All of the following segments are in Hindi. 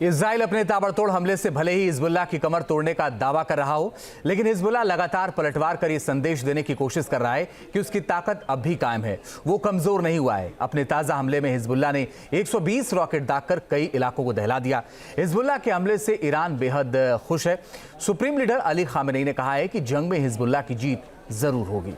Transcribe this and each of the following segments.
इजराइल अपने ताबड़तोड़ हमले से भले ही हिजबुल्लाह की कमर तोड़ने का दावा कर रहा हो, लेकिन हिजबुल्लाह लगातार पलटवार कर यह संदेश देने की कोशिश कर रहा है कि उसकी ताकत अब भी कायम है, वो कमजोर नहीं हुआ है। अपने ताजा हमले में हिजबुल्लाह ने 120 रॉकेट दागकर कई इलाकों को दहला दिया। हिजबुल्लाह के हमले से ईरान बेहद खुश है। सुप्रीम लीडर अली खामेनेई ने कहा है कि जंग में हिजबुल्लाह की जीत जरूर होगी।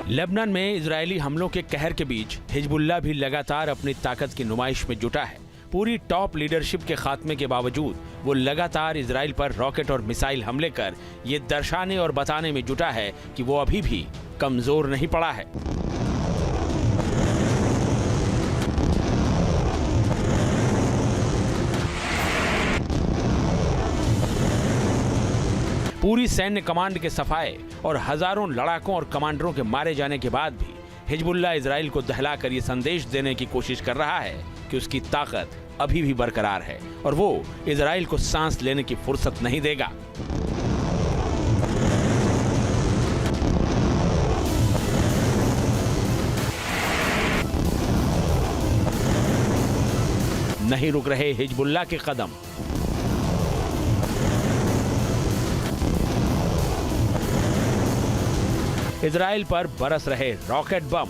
लेबनान में इजरायली हमलों के कहर के बीच हिजबुल्लाह भी लगातार अपनी ताकत की नुमाइश में जुटा है। पूरी टॉप लीडरशिप के खात्मे के बावजूद वो लगातार इजराइल पर रॉकेट और मिसाइल हमले कर ये दर्शाने और बताने में जुटा है कि वो अभी भी कमजोर नहीं पड़ा है। पूरी सैन्य कमांड के सफाए और हजारों लड़ाकों और कमांडरों के मारे जाने के बाद भी हिजबुल्लाह इजराइल को दहलाकर ये संदेश देने की कोशिश कर रहा है कि उसकी ताकत अभी भी बरकरार है और वो इजराइल को सांस लेने की फुर्सत नहीं देगा। नहीं रुक रहे हिजबुल्लाह के कदम। इजराइल पर बरस रहे रॉकेट बम।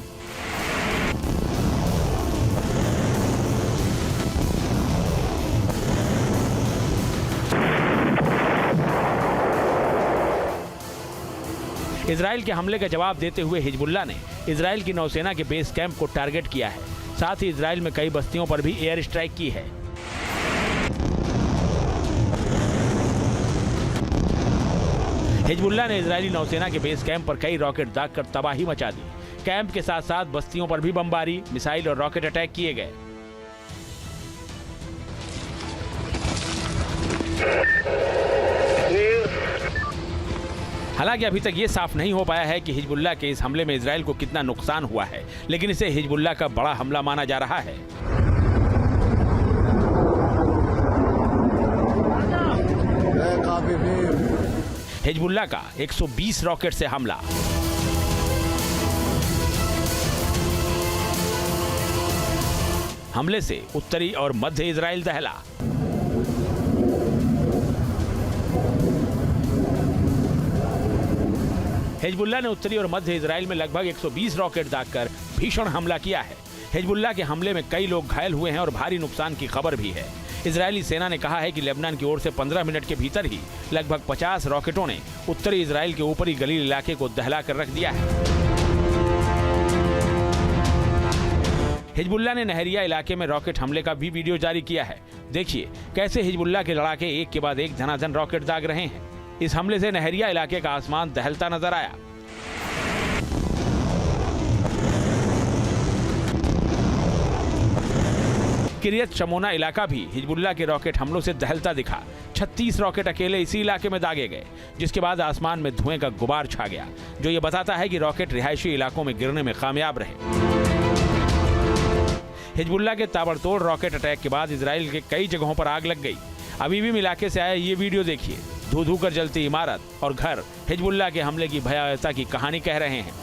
इजराइल के हमले का जवाब देते हुए हिजबुल्लाह ने इजराइल की नौसेना के बेस कैंप को टारगेट किया है। साथ ही इजराइल में कई बस्तियों पर भी एयर स्ट्राइक की है। हिजबुल्लाह ने इजरायली नौसेना के बेस कैंप पर कई रॉकेट दागकर तबाही मचा दी। कैंप के साथ साथ बस्तियों पर भी बमबारी, मिसाइल और रॉकेट अटैक किए गए। हालांकि अभी तक ये साफ नहीं हो पाया है कि हिजबुल्लाह के इस हमले में इजराइल को कितना नुकसान हुआ है, लेकिन इसे हिजबुल्लाह का बड़ा हमला माना जा रहा है। हिजबुल्लाह का 120 रॉकेट से हमला। हमले से उत्तरी और मध्य इजराइल दहला। हिजबुल्लाह ने उत्तरी और मध्य इजराइल में लगभग 120 रॉकेट दागकर भीषण हमला किया है। हिजबुल्लाह के हमले में कई लोग घायल हुए हैं और भारी नुकसान की खबर भी है। इजरायली सेना ने कहा है कि लेबनान की ओर से 15 मिनट के भीतर ही लगभग 50 रॉकेटों ने उत्तरी इजराइल के ऊपरी गलील इलाके को दहला कर रख दिया है। हिजबुल्लाह ने नहरिया इलाके में रॉकेट हमले का भी वीडियो जारी किया है। देखिए कैसे हिजबुल्लाह के लड़ाके एक के बाद एक धनाधन रॉकेट दाग रहे हैं। इस हमले से नहरिया इलाके का आसमान दहलता नजर आया। किरियत शमोना इलाका भी हिजबुल्लाह के रॉकेट हमलों से दहलता दिखा। 36 रॉकेट अकेले इसी इलाके में दागे गए, जिसके बाद आसमान में धुएं का गुबार छा गया, जो ये बताता है कि रॉकेट रिहायशी इलाकों में गिरने में कामयाब रहे। हिजबुल्लाह के ताबड़तोड़ रॉकेट अटैक के बाद इजराइल के कई जगहों पर आग लग गई। अबीबीम इलाके से आया ये वीडियो देखिए। धू धू कर जलती इमारत और घर हिजबुल्लाह के हमले की भयावहता की कहानी कह रहे हैं।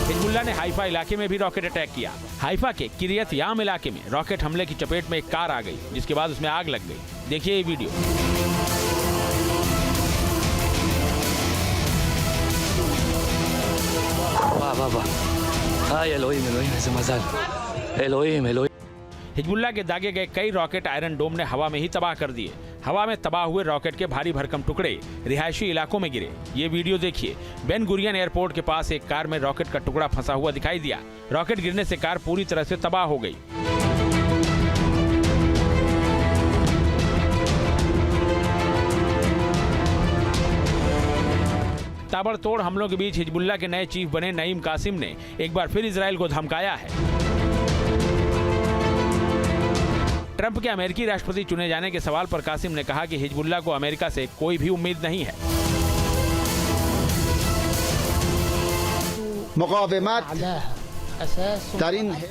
हिजबुल्लाह ने हाइफा इलाके में भी रॉकेट अटैक किया। हाइफा के किरियत याम इलाके में रॉकेट हमले की चपेट में एक कार आ गई, जिसके बाद उसमें आग लग गई। देखिए ये वीडियो। वाह वाह वाह, हाय एलोहिम एलोहिम, ऐसे मजाल, एलोहिम एलोहिम। हिजबुल्लाह के दागे गए कई रॉकेट आयरन डोम ने हवा में ही तबाह कर दिए। हवा में तबाह हुए रॉकेट के भारी भरकम टुकड़े रिहायशी इलाकों में गिरे। ये वीडियो देखिए। बेन गुरियन एयरपोर्ट के पास एक कार में रॉकेट का टुकड़ा फंसा हुआ दिखाई दिया। रॉकेट गिरने से कार पूरी तरह से तबाह हो गई। ताबड़तोड़ हमलों के बीच हिजबुल्लाह के नए चीफ बने नईम कासिम ने एक बार फिर इजराइल को धमकाया है। ट्रंप के अमेरिकी राष्ट्रपति चुने जाने के सवाल पर कासिम ने कहा कि हिजबुल्लाह को अमेरिका से कोई भी उम्मीद नहीं है।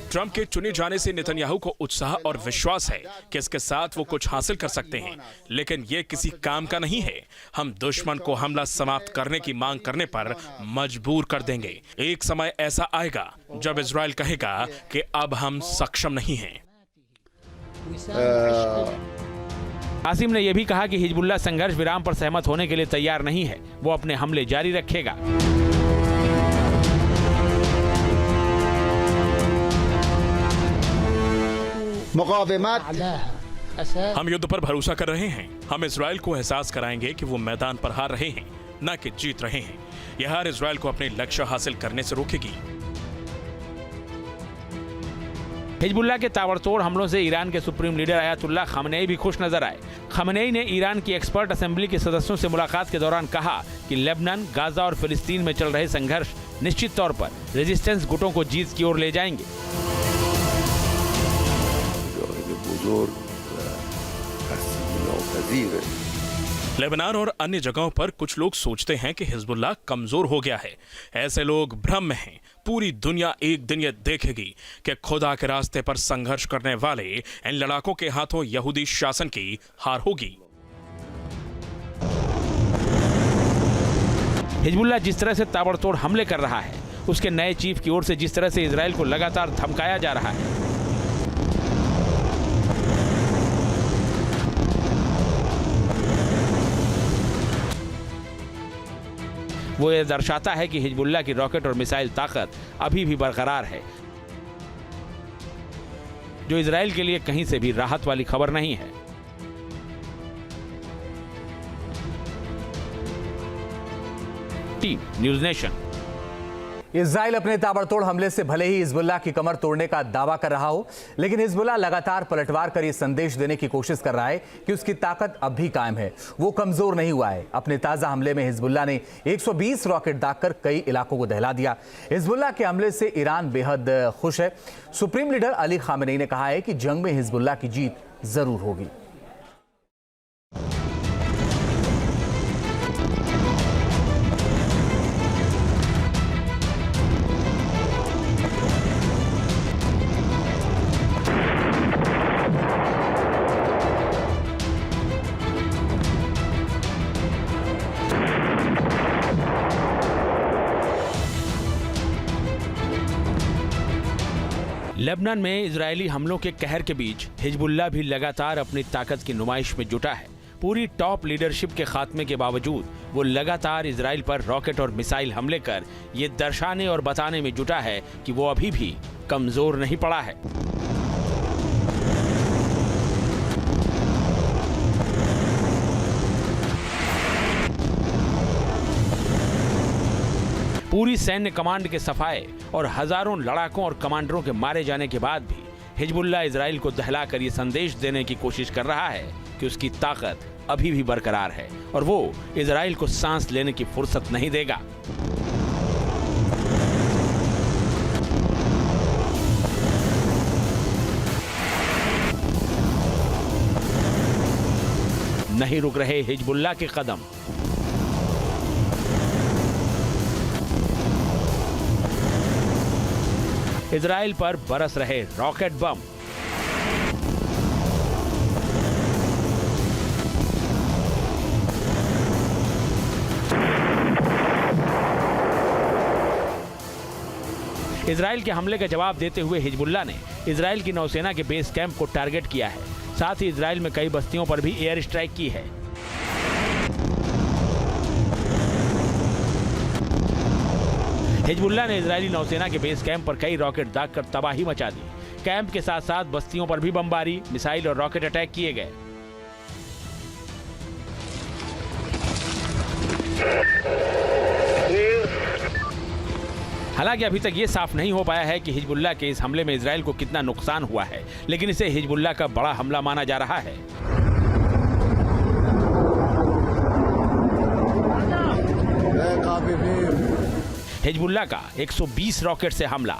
ट्रंप के चुने जाने से नेतन्याहू को उत्साह और विश्वास है कि इसके साथ वो कुछ हासिल कर सकते हैं, लेकिन ये किसी काम का नहीं है। हम दुश्मन को हमला समाप्त करने की मांग करने पर मजबूर कर देंगे। एक समय ऐसा आएगा जब इजराइल कहेगा कि अब हम सक्षम नहीं हैं। कासिम ने यह भी कहा कि हिजबुल्लाह संघर्ष विराम पर सहमत होने के लिए तैयार नहीं है, वो अपने हमले जारी रखेगा। हम युद्ध पर भरोसा कर रहे हैं। हम इजराइल को एहसास कराएंगे कि वो मैदान पर हार रहे हैं, न कि जीत रहे हैं। यह हार इजराइल को अपने लक्ष्य हासिल करने से रोकेगी। हिजबुल्लाह के ताबड़तोड़ हमलों से ईरान के सुप्रीम लीडर आयतुल्लाह खामनेई भी खुश नजर आए। खामनेई ने ईरान की एक्सपर्ट असेंबली के सदस्यों से मुलाकात के दौरान कहा कि लेबनान, गाजा और फिलिस्तीन में चल रहे संघर्ष निश्चित तौर पर रेजिस्टेंस गुटों को जीत की ओर ले जाएंगे। लेबनान और अन्य जगहों पर कुछ लोग सोचते हैं कि हिजबुल्लाह कमजोर हो गया है। ऐसे लोग भ्रम में हैं। पूरी दुनिया एक दिन यह देखेगी कि खुदा के रास्ते पर संघर्ष करने वाले इन लड़ाकों के हाथों यहूदी शासन की हार होगी। हिजबुल्लाह जिस तरह से ताबड़तोड़ हमले कर रहा है, उसके नए चीफ की ओर से जिस तरह से इजराइल को लगातार धमकाया जा रहा है, वो ये दर्शाता है कि हिजबुल्लाह की रॉकेट और मिसाइल ताकत अभी भी बरकरार है, जो इजराइल के लिए कहीं से भी राहत वाली खबर नहीं है। Team news nation. इजराइल अपने ताबड़तोड़ हमले से भले ही हिजबुल्लाह की कमर तोड़ने का दावा कर रहा हो, लेकिन हिजबुल्लाह लगातार पलटवार कर ये संदेश देने की कोशिश कर रहा है कि उसकी ताकत अब भी कायम है, वो कमजोर नहीं हुआ है। अपने ताजा हमले में हिजबुल्लाह ने 120 रॉकेट दागकर कई इलाकों को दहला दिया। हिजबुल्लाह के हमले से ईरान बेहद खुश है। सुप्रीम लीडर अली खामेनेई ने कहा है कि जंग में हिजबुल्लाह की जीत जरूर होगी। लेबनान में इजरायली हमलों के कहर के बीच हिजबुल्लाह भी लगातार अपनी ताकत की नुमाइश में जुटा है। पूरी टॉप लीडरशिप के खात्मे के बावजूद वो लगातार इजराइल पर रॉकेट और मिसाइल हमले कर ये दर्शाने और बताने में जुटा है कि वो अभी भी कमजोर नहीं पड़ा है। पूरी सैन्य कमांड के सफाए और हजारों लड़ाकों और कमांडरों के मारे जाने के बाद भी हिजबुल्लाह इजराइल को दहलाकर ये संदेश देने की कोशिश कर रहा है कि उसकी ताकत अभी भी बरकरार है और वो इजराइल को सांस लेने की फुर्सत नहीं देगा। नहीं रुक रहे हिजबुल्लाह के कदम। इजराइल पर बरस रहे रॉकेट बम। इजराइल के हमले का जवाब देते हुए हिजबुल्लाह ने इजराइल की नौसेना के बेस कैंप को टारगेट किया है। साथ ही इजराइल में कई बस्तियों पर भी एयर स्ट्राइक की है। हिजबुल्लाह ने इजरायली नौसेना के बेस कैंप पर कई रॉकेट दागकर तबाही मचा दी। कैंप के साथ साथ बस्तियों पर भी बमबारी, मिसाइल और रॉकेट अटैक किए गए। हालांकि अभी तक ये साफ नहीं हो पाया है कि हिजबुल्लाह के इस हमले में इजराइल को कितना नुकसान हुआ है, लेकिन इसे हिजबुल्लाह का बड़ा हमला माना जा रहा है। हिजबुल्लाह का 120 रॉकेट से हमला।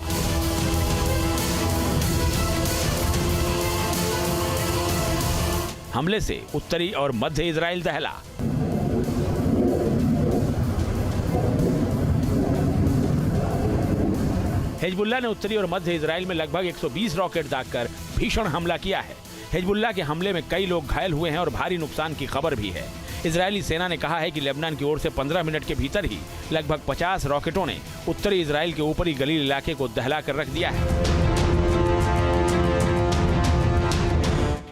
हमले से उत्तरी और मध्य इजराइल दहला। हिजबुल्लाह ने उत्तरी और मध्य इजराइल में लगभग 120 रॉकेट दागकर भीषण हमला किया है। हिजबुल्लाह के हमले में कई लोग घायल हुए हैं और भारी नुकसान की खबर भी है। इजरायली सेना ने कहा है कि लेबनान की ओर से 15 मिनट के भीतर ही लगभग 50 रॉकेटों ने उत्तरी इजराइल के ऊपरी गलील इलाके को दहला कर रख दिया है।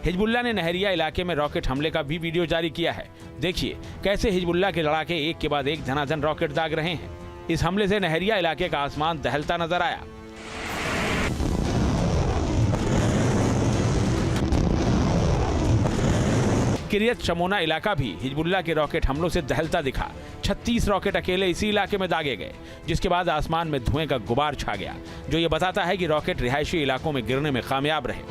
हिजबुल्लाह ने नहरिया इलाके में रॉकेट हमले का भी वीडियो जारी किया है। देखिए कैसे हिजबुल्लाह के लड़ाके एक के बाद एक धनाधन रॉकेट दाग रहे हैं। इस हमले से नहरिया इलाके का आसमान दहलता नजर आया। किरियत शमोना इलाका भी हिजबुल्लाह के रॉकेट हमलों से दहलता दिखा। 36 रॉकेट अकेले इसी इलाके में दागे गए, जिसके बाद आसमान में धुएं का गुबार छा गया, जो ये बताता है कि रॉकेट रिहायशी इलाकों में गिरने में कामयाब रहे।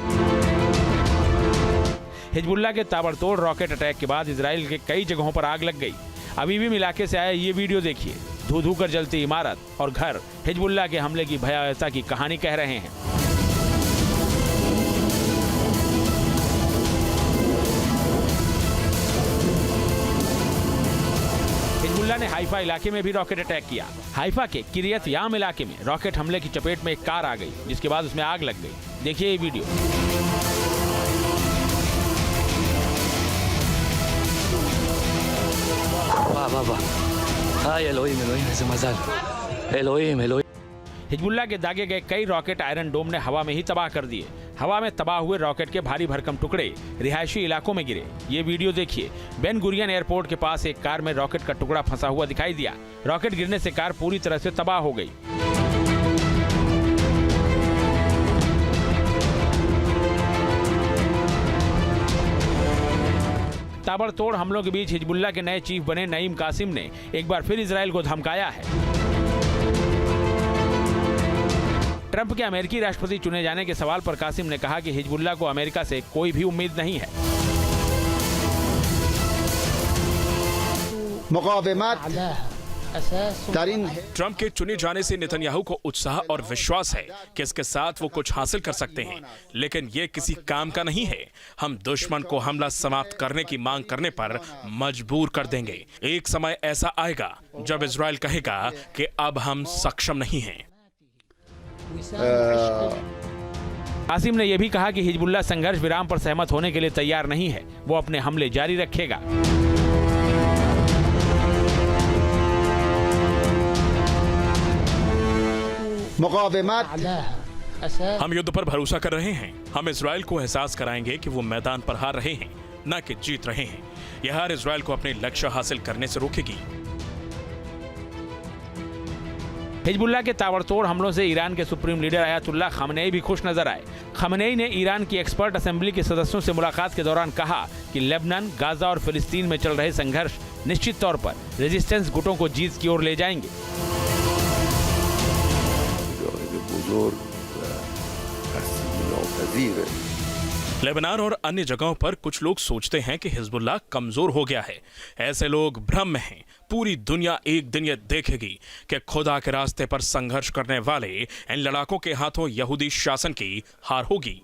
हिजबुल्लाह के ताबड़तोड़ रॉकेट अटैक के बाद इजराइल के कई जगहों पर आग लग गई। अबीबीम इलाके से आया ये वीडियो देखिए। धू धू कर जलती इमारत और घर हिजबुल्लाह के हमले की भयावहता की कहानी कह रहे हैं। हिजबुल्लाह ने हाइफा इलाके में भी रॉकेट अटैक किया। हाइफा के किरियत याम इलाके में रॉकेट हमले की चपेट में एक कार आ गई, जिसके बाद उसमें आग लग गई। देखिए ये वीडियो। वाह वाह वाह, हाय एलोहिम एलोहिम, ऐसे मजाल, एलोहिम एलोहिम। हिजबुल्लाह के दागे गए कई रॉकेट आयरन डोम ने हवा में ही तबाह कर दिए। हवा में तबाह हुए रॉकेट के भारी भरकम टुकड़े रिहायशी इलाकों में गिरे। ये वीडियो देखिए। बेन गुरियन एयरपोर्ट के पास एक कार में रॉकेट का टुकड़ा फंसा हुआ दिखाई दिया। रॉकेट गिरने से कार पूरी तरह से तबाह हो गई। ताबड़तोड़ हमलों के बीच हिजबुल्लाह के नए चीफ बने नईम कासिम ने एक बार फिर इजराइल को धमकाया है। ट्रंप के अमेरिकी राष्ट्रपति चुने जाने के सवाल पर कासिम ने कहा कि हिजबुल्लाह को अमेरिका से कोई भी उम्मीद नहीं है। ट्रंप के चुने जाने से नेतन्याहू को उत्साह और विश्वास है कि इसके साथ वो कुछ हासिल कर सकते हैं, लेकिन ये किसी काम का नहीं है। हम दुश्मन को हमला समाप्त करने की मांग करने पर मजबूर कर देंगे। एक समय ऐसा आएगा जब इजराइल कहेगा कि अब हम सक्षम नहीं हैं। कासिम ने यह भी कहा कि हिजबुल्लाह संघर्ष विराम पर सहमत होने के लिए तैयार नहीं है। वो अपने हमले जारी रखेगा। हम युद्ध पर भरोसा कर रहे हैं। हम इजराइल को एहसास कराएंगे कि वो मैदान पर हार रहे हैं, न कि जीत रहे हैं। यह हार इजराइल को अपने लक्ष्य हासिल करने से रोकेगी। हिजबुल्लाह के ताबड़तोड़ हमलों से ईरान के सुप्रीम लीडर आयतुल्लाह खामनेई भी खुश नजर आए। खामनेई ने ईरान की एक्सपर्ट असेंबली के सदस्यों से मुलाकात के दौरान कहा कि लेबनान, गाजा और फिलिस्तीन में चल रहे संघर्ष निश्चित तौर पर रेजिस्टेंस गुटों को जीत की ओर ले जाएंगे। लेबनान और अन्य जगहों पर कुछ लोग सोचते हैं कि हिजबुल्लाह कमजोर हो गया है। ऐसे लोग भ्रम में हैं। पूरी दुनिया एक दिन ये देखेगी कि खुदा के रास्ते पर संघर्ष करने वाले इन लड़ाकों के हाथों यहूदी शासन की हार होगी।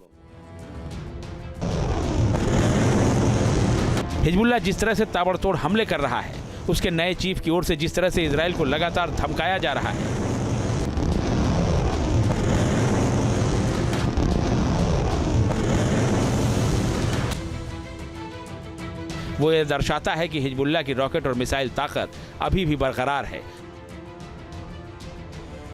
हिजबुल्लाह जिस तरह से ताबड़तोड़ हमले कर रहा है, उसके नए चीफ की ओर से जिस तरह से इजराइल को लगातार धमकाया जा रहा है, वो ये दर्शाता है कि हिजबुल्लाह की रॉकेट और मिसाइल ताकत अभी भी बरकरार है